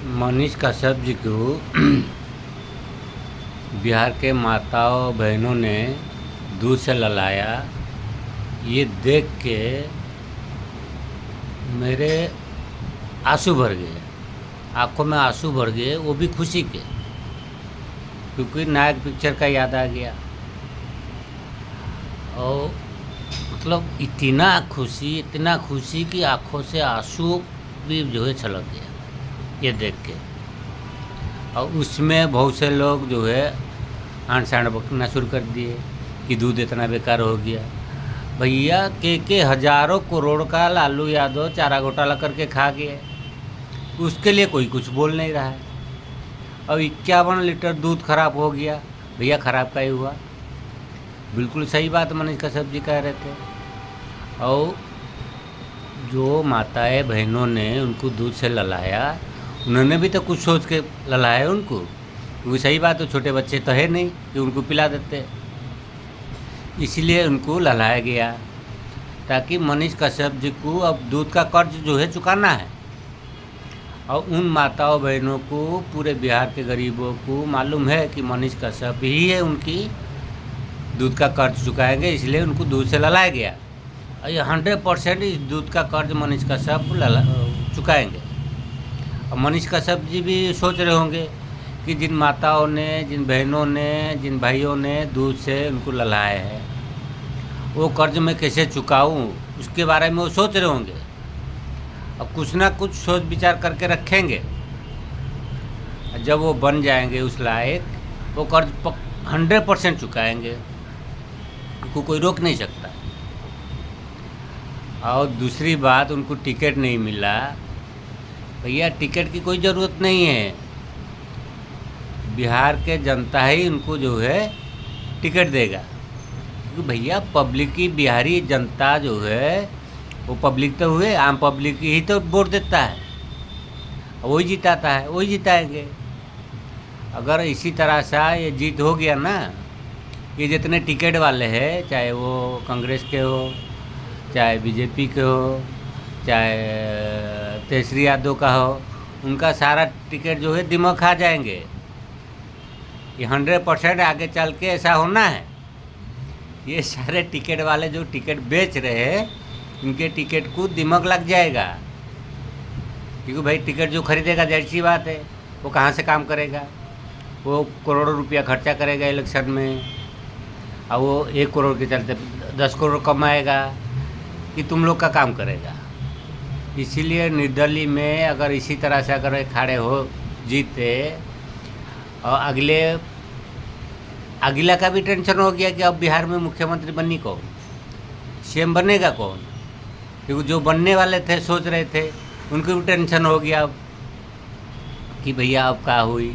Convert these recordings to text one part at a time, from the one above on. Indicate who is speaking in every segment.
Speaker 1: मनीष कश्यप जी को बिहार के माताओं बहनों ने दूध से ललाया, ये देख के मेरे आंसू भर गए, आंखों में आंसू भर गए, वो भी खुशी के, क्योंकि नायक पिक्चर का याद आ गया। और मतलब इतना खुशी कि आंखों से आंसू भी जो है छलक गया ये देख के। और उसमें बहुत से लोग जो है आंट सांड बकना शुरू कर दिए कि दूध इतना बेकार हो गया। भैया के हजारों करोड़ का लालू यादव चारा घोटाला करके खा गया, उसके लिए कोई कुछ बोल नहीं रहा है। और 51 लीटर दूध खराब हो गया, भैया खराब का ही हुआ। बिल्कुल सही बात मनीष कश्यप जी कह रहे थे। और जो माताएं बहनों ने उनको दूध से ललाया, उन्होंने भी तो कुछ सोच के ललाया उनको, क्योंकि सही बात है, छोटे बच्चे तो है नहीं कि उनको पिला देते, इसलिए उनको ललाया गया ताकि मनीष कश्यप जी को अब दूध का कर्ज जो है चुकाना है। और उन माताओं बहनों को, पूरे बिहार के गरीबों को मालूम है कि मनीष कश्यप ही है उनकी दूध का कर्ज चुकाएंगे, इसलिए उनको दूध से ललाया गया। और ये 100% इस दूध का कर्ज मनीष कश्यप चुकाएंगे। और मनीष कश्यप जी भी सोच रहे होंगे कि जिन माताओं ने, जिन बहनों ने, जिन भाइयों ने दूध से उनको ललाया है, वो कर्ज मैं कैसे चुकाऊं, उसके बारे में वो सोच रहे होंगे। और कुछ ना कुछ सोच विचार करके रखेंगे। जब वो बन जाएंगे उस लायक, वो कर्ज 100% चुकाएंगे, उनको कोई रोक नहीं सकता। और दूसरी बात, उनको टिकट नहीं मिला। भैया टिकट की कोई ज़रूरत नहीं है, बिहार के जनता ही उनको जो है टिकट देगा। क्योंकि भैया पब्लिक की, बिहारी जनता जो है वो पब्लिक तो हुए, आम पब्लिक ही तो वोट देता है, वही जिताता है, वही जिताएंगे। अगर इसी तरह से ये जीत हो गया ना, ये जितने टिकट वाले हैं, चाहे वो कांग्रेस के हो, चाहे बीजेपी के हो, चाहे तेजस्वी यादव का हो, उनका सारा टिकट जो है दिमाग खा जाएंगे। ये 100% आगे चल के ऐसा होना है। ये सारे टिकट वाले जो टिकट बेच रहे हैं, इनके टिकट को दिमाग लग जाएगा। क्योंकि भाई टिकट जो खरीदेगा, जाहिर सी बात है, वो कहाँ से काम करेगा, वो करोड़ों रुपया खर्चा करेगा इलेक्शन में, और वो 1 करोड़ के चलते 10 करोड़ कमाएगा कि तुम लोग का काम करेगा। इसीलिए निर्दलीय में अगर इसी तरह से अगर खड़े हो जीते, और अगला का भी टेंशन हो गया कि अब बिहार में मुख्यमंत्री बननी कौन, सीएम बनेगा कौन। क्योंकि जो बनने वाले थे, सोच रहे थे, उनको भी टेंशन हो गया अब कि भैया अब क्या हुई।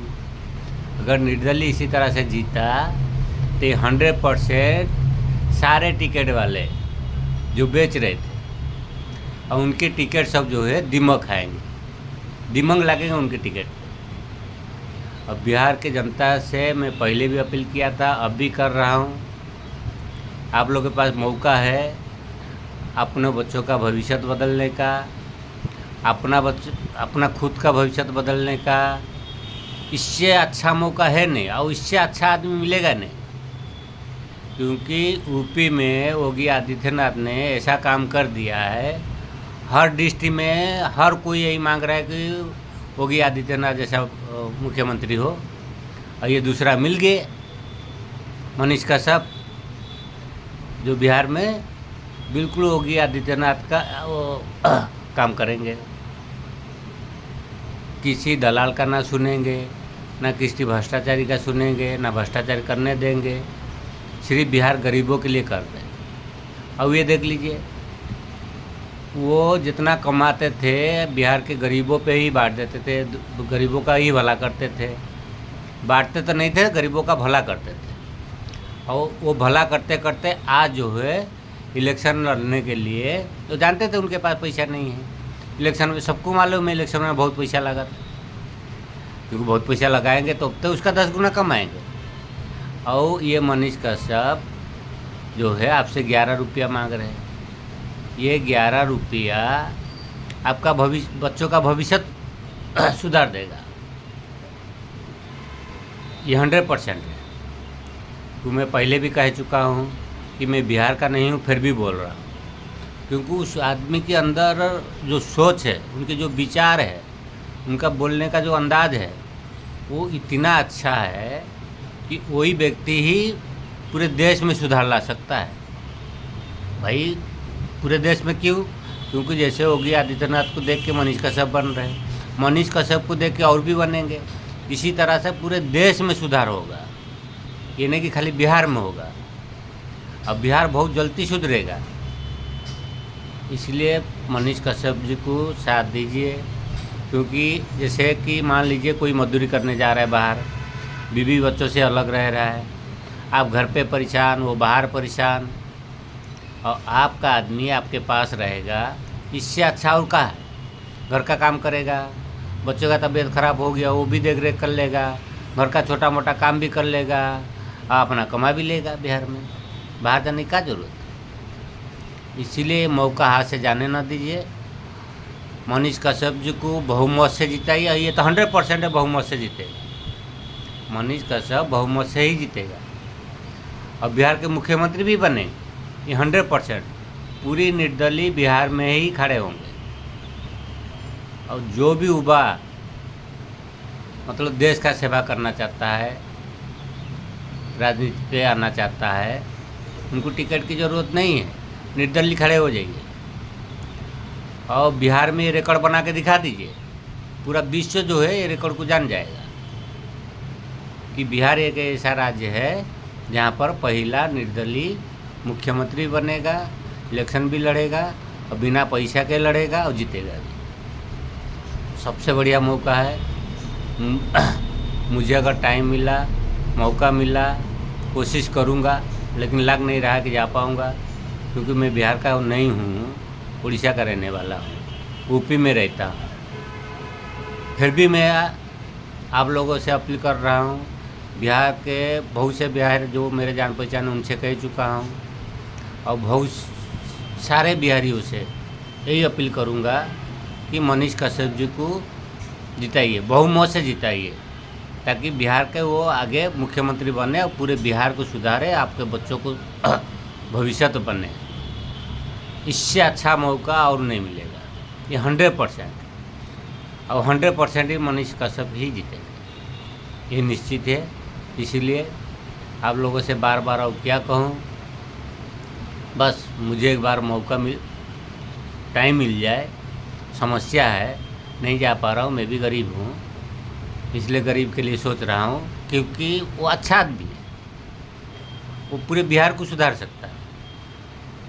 Speaker 1: अगर निर्दलीय इसी तरह से जीता तो 100% सारे टिकट वाले जो बेच रहे थे, और उनके टिकट सब जो है दिमाग खाएंगे, दिमाग लगेंगे उनके टिकट। अब बिहार के जनता से मैं पहले भी अपील किया था, अब भी कर रहा हूँ, आप लोगों के पास मौका है अपने बच्चों का भविष्य बदलने का, अपना खुद का भविष्य बदलने का। इससे अच्छा मौका है नहीं, और इससे अच्छा आदमी मिलेगा नहीं। क्योंकि यूपी में योगी आदित्यनाथ ने ऐसा काम कर दिया है, हर डिस्ट्रिक्ट में हर कोई यही मांग रहा है कि योगी आदित्यनाथ जैसा मुख्यमंत्री हो। और ये दूसरा मिल गए मनीष कश्यप, जो बिहार में बिल्कुल योगी आदित्यनाथ का काम करेंगे। किसी दलाल का ना सुनेंगे, ना किसी भ्रष्टाचारी का सुनेंगे, ना भ्रष्टाचार करने देंगे, सिर्फ बिहार गरीबों के लिए कर रहे हैं। अब ये देख लीजिए, वो जितना कमाते थे बिहार के गरीबों पे ही बांट देते थे, गरीबों का ही भला करते थे, बांटते तो नहीं थे, गरीबों का भला करते थे। और वो भला करते करते आज जो है इलेक्शन लड़ने के लिए, तो जानते थे उनके पास पैसा नहीं है। इलेक्शन में सबको मालूम है, इलेक्शन में बहुत पैसा लगा था, क्योंकि बहुत पैसा लगाएंगे तो उसका 10 गुना कमाएंगे। और ये मनीष कश्यप जो है आपसे 11 रुपया मांग रहे हैं। ये 11 रुपया आपका भविष्य, बच्चों का भविष्य सुधार देगा। ये 100% है। तो मैं पहले भी कह चुका हूँ कि मैं बिहार का नहीं हूँ, फिर भी बोल रहा हूँ, क्योंकि उस आदमी के अंदर जो सोच है, उनके जो विचार है, उनका बोलने का जो अंदाज़ है, वो इतना अच्छा है कि वही व्यक्ति ही पूरे देश में सुधार ला सकता है। भाई पूरे देश में क्यों? क्योंकि जैसे योगी आदित्यनाथ को देख के मनीष कश्यप बन रहे हैं, मनीष कश्यप को देख के और भी बनेंगे। इसी तरह से पूरे देश में सुधार होगा, ये नहीं कि खाली बिहार में होगा। अब बिहार बहुत जल्दी सुधरेगा, इसलिए मनीष कश्यप जी को साथ दीजिए। क्योंकि जैसे कि मान लीजिए कोई मजदूरी करने जा रहा है बाहर, बीवी बच्चों से अलग रह रहा है, आप घर पे परेशान, वो बाहर परेशान, और आपका आदमी आपके पास रहेगा, इससे अच्छा और क्या है? घर का काम करेगा, बच्चों का तबीयत ख़राब हो गया वो भी देख रेख कर लेगा, घर का छोटा मोटा काम भी कर लेगा, अपना कमा भी लेगा बिहार में। बाहर जाने की क्या ज़रूरत है? इसीलिए मौका हाथ से जाने ना दीजिए। मनीष कश्यप जी को बहुमत से जिताइए। ये तो 100% है, बहुमत से जीतेगा मनीष कश्यप, बहुमत से ही जीतेगा। और बिहार के मुख्यमंत्री भी बने, ये 100% पूरी निर्दलीय बिहार में ही खड़े होंगे। और जो भी युवा मतलब देश का सेवा करना चाहता है, राजनीति पे आना चाहता है, उनको टिकट की ज़रूरत नहीं है, निर्दलीय खड़े हो जाइए और बिहार में ये रिकॉर्ड बना के दिखा दीजिए। पूरा विश्व जो है ये रिकॉर्ड को जान जाएगा कि बिहार एक ऐसा राज्य है जहाँ पर पहला निर्दलीय मुख्यमंत्री बनेगा, इलेक्शन भी लड़ेगा और बिना पैसा के लड़ेगा और जीतेगा भी। सबसे बढ़िया मौका है। मुझे अगर टाइम मिला, मौका मिला, कोशिश करूँगा, लेकिन लग नहीं रहा कि जा पाऊँगा, क्योंकि मैं बिहार का नहीं हूँ, उड़ीसा का रहने वाला हूँ, यूपी में रहता हूँ। फिर भी मैं आप लोगों से अपील कर रहा हूँ, बिहार के बहुत से बिहार जो मेरे जान पहचान उनसे कह चुका हूँ, और बहुत सारे बिहारियों से यही अपील करूँगा कि मनीष कश्यप जी को जिताइए, बहुमत से जिताइए, ताकि बिहार के वो आगे मुख्यमंत्री बने और पूरे बिहार को सुधारे, आपके बच्चों को भविष्य तो बने। इससे अच्छा मौका और नहीं मिलेगा। ये 100% और 100% ही मनीष कश्यप ही जीतेंगे, ये निश्चित है। इसीलिए आप लोगों से बार बार और क्या कहूँ, बस मुझे एक बार मौका टाइम मिल जाए। समस्या है, नहीं जा पा रहा हूँ, मैं भी गरीब हूँ, इसलिए गरीब के लिए सोच रहा हूँ, क्योंकि वो अच्छा आदमी है, वो पूरे बिहार को सुधार सकता है,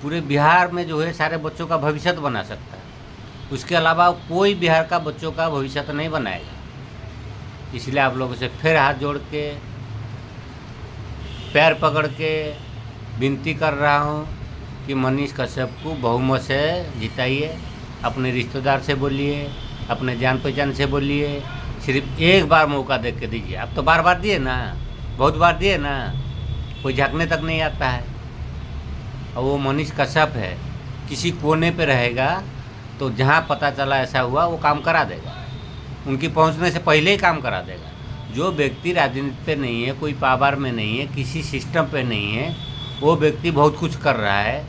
Speaker 1: पूरे बिहार में जो है सारे बच्चों का भविष्य बना सकता है। उसके अलावा कोई बिहार का बच्चों का भविष्य तो नहीं बनाएगा। इसलिए आप लोगों से फिर हाथ जोड़ के, पैर पकड़ के विनती कर रहा हूँ कि मनीष कश्यप को बहुमत से जिताइए। अपने रिश्तेदार से बोलिए, अपने जान पहचान से बोलिए, सिर्फ एक बार मौका दे के दीजिए। आप तो बार बार दिए ना, बहुत बार दिए ना, कोई झाँकने तक नहीं आता है। और वो मनीष कश्यप है, किसी कोने पे रहेगा तो जहाँ पता चला ऐसा हुआ वो काम करा देगा, उनकी पहुँचने से पहले ही काम करा देगा। जो व्यक्ति राजनीति पे नहीं है, कोई पावर में नहीं है, किसी सिस्टम पे नहीं है, वो व्यक्ति बहुत कुछ कर रहा है।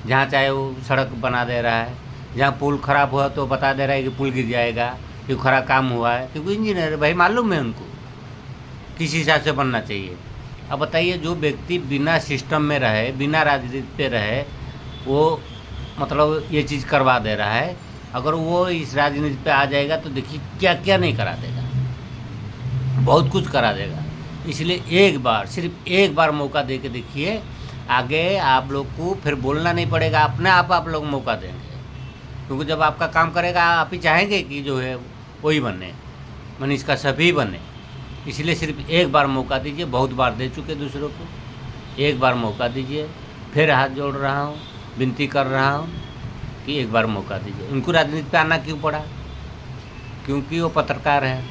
Speaker 1: जहाँ चाहे वो सड़क बना दे रहा है, जहाँ पुल ख़राब हुआ तो बता दे रहा है कि पुल गिर जाएगा, कि खराब काम हुआ है, क्योंकि इंजीनियर भाई मालूम है उनको किस हिसाब से बनना चाहिए। अब बताइए, जो व्यक्ति बिना सिस्टम में रहे, बिना राजनीति पे रहे, वो मतलब ये चीज़ करवा दे रहा है, अगर वो इस राजनीति पे आ जाएगा तो देखिए क्या क्या नहीं करा देगा, बहुत कुछ करा देगा। इसलिए एक बार, सिर्फ एक बार मौका दे के देखिए, आगे आप लोग को फिर बोलना नहीं पड़ेगा, अपने आप लोग मौका देंगे। क्योंकि जब आपका काम करेगा, आप ही चाहेंगे कि जो है वही बने, मनीष कश्यप ही बने। इसलिए सिर्फ एक बार मौका दीजिए, बहुत बार दे चुके दूसरों को, एक बार मौका दीजिए। फिर हाथ जोड़ रहा हूँ, विनती कर रहा हूँ कि एक बार मौका दीजिए। उनको राजनीति पे आना क्यों पड़ा? क्योंकि वो पत्रकार हैं।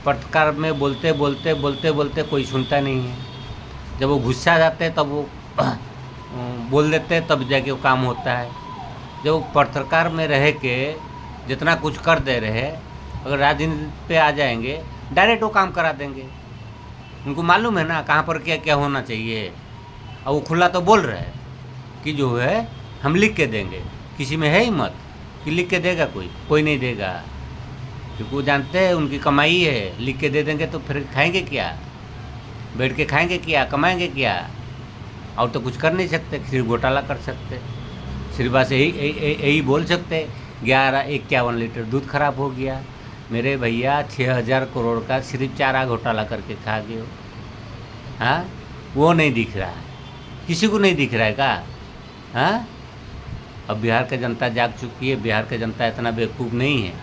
Speaker 1: पत्रकार में बोलते बोलते बोलते बोलते कोई सुनता नहीं है। जब वो गुस्सा जाते हैं तब वो बोल देते हैं, तब जाके वो काम होता है। जब वो पत्रकार में रह के जितना कुछ कर दे रहे, अगर राजनीति पे आ जाएंगे डायरेक्ट वो काम करा देंगे। उनको मालूम है ना कहाँ पर क्या क्या होना चाहिए, और वो खुला तो बोल रहे हैं कि जो है हम लिख के देंगे। किसी में है हिम्मत कि लिख के देगा? कोई नहीं देगा, क्योंकि वो जानते हैं उनकी कमाई है। लिख के दे देंगे तो फिर खाएंगे क्या? बैठ के खाएंगे क्या? कमाएंगे क्या? और तो कुछ कर नहीं सकते, सिर्फ घोटाला कर सकते, सिर्फ बस यही बोल सकते 51 लीटर दूध खराब हो गया। मेरे भैया 6000 करोड़ का सिर्फ चारा घोटाला करके खा गए हो। हाँ, वो नहीं दिख रहा है, किसी को नहीं दिख रहा है का? हाँ, अब बिहार की जनता जाग चुकी है। बिहार की जनता इतना बेवकूफ़ नहीं है।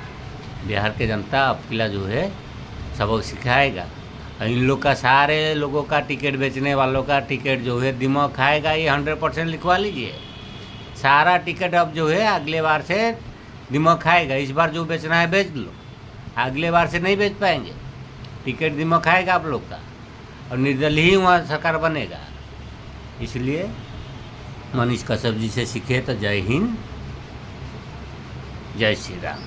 Speaker 1: बिहार की जनता अब किला जो है सबक सिखाएगा। इन लोग का, सारे लोगों का, टिकट बेचने वालों का टिकट जो है दिमाग खाएगा। ये 100% लिखवा लीजिए। सारा टिकट अब जो है अगले बार से दिमाग खाएगा। इस बार जो बेचना है बेच लो, अगले बार से नहीं बेच पाएंगे। टिकट दिमाग खाएगा आप लोग का, और निर्दलीय ही वहाँ सरकार बनेगा। इसलिए मनीष कश्यप जी से सीखे तो जय हिंद, जय श्री राम।